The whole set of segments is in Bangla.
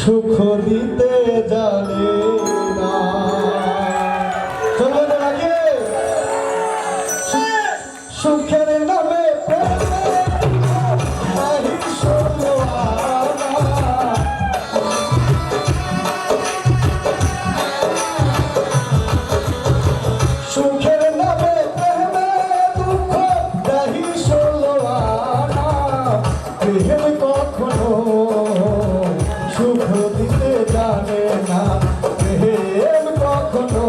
সুখ দিতে জানে না। চলো লাগে সুখের নামে সুখের নামে প্রেমে দুঃখ দাহি ষোলো আনা। প্রেম কখনো সুখ দিতে জানে না, প্রেম কখনো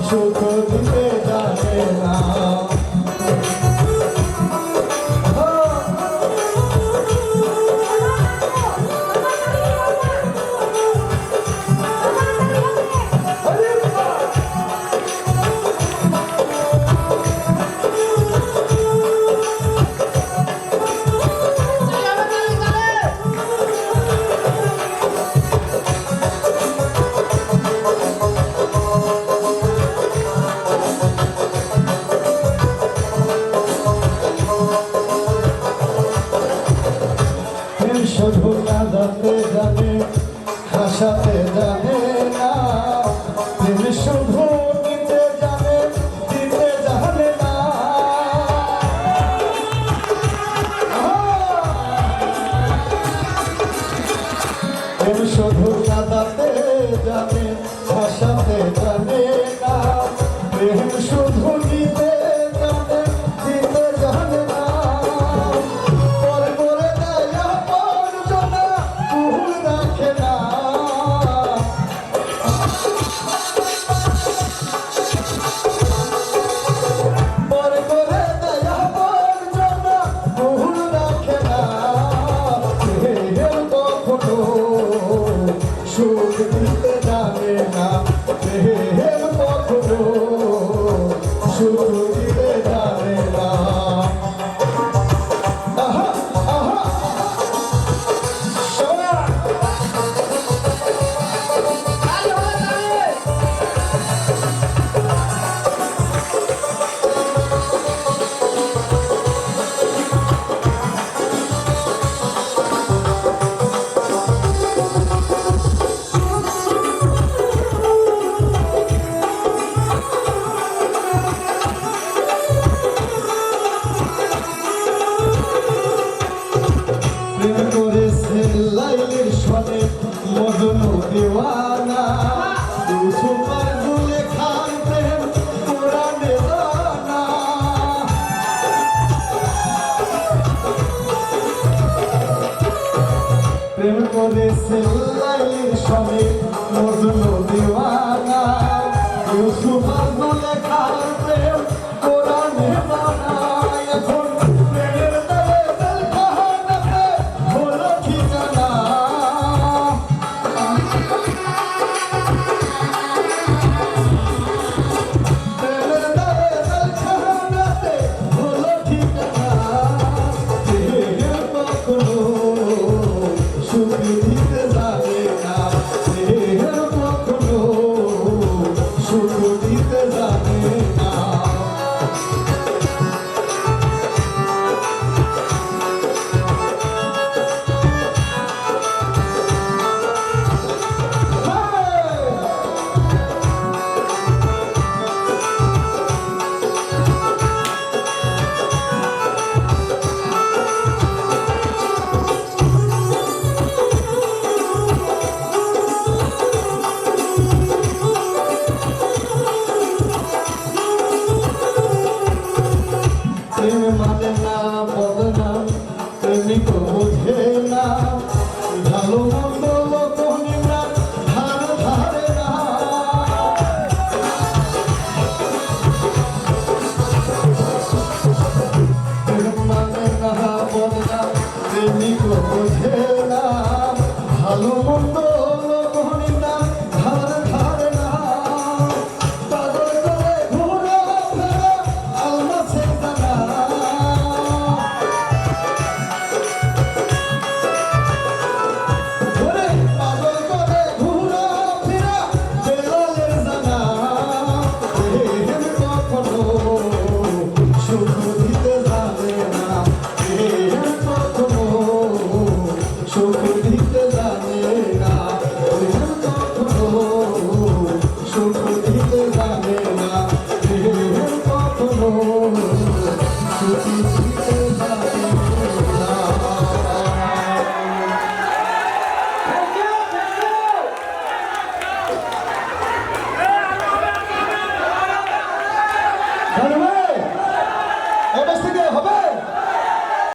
সুখ দিতে জানে না। শুধু কাঁদাতে জানে, হাসাতে জানে না। প্রেম শুধু দিতে জানে, দিতে জানে না। প্রেম শুধু কাঁদাতে জানে, হাসাতে জানে না। প্রেম শুধু দিতে জানে, দিতে জানে না। সুখ দিতে জানে না, প্রেম কখনো সুখ দিতে জানে না। আহা আহা সোনা লাইলের সনে মজনু দিওয়ানা। ইউসুফার জুলেখার প্রেম কোরআনে জানা। প্রেম করেছে লাইলের সনে মজনু দিওয়ানা। ইউসুফার জুলেখার প্রেম কোরআনে জানা। এখন মানে না বদনাম প্রেমিক বোঝে না। ভালো মন্দ লোক নিম্রান ধার ধারে না। মানে না বদনাম প্রেমিক বোঝে না। ভালো মন্দ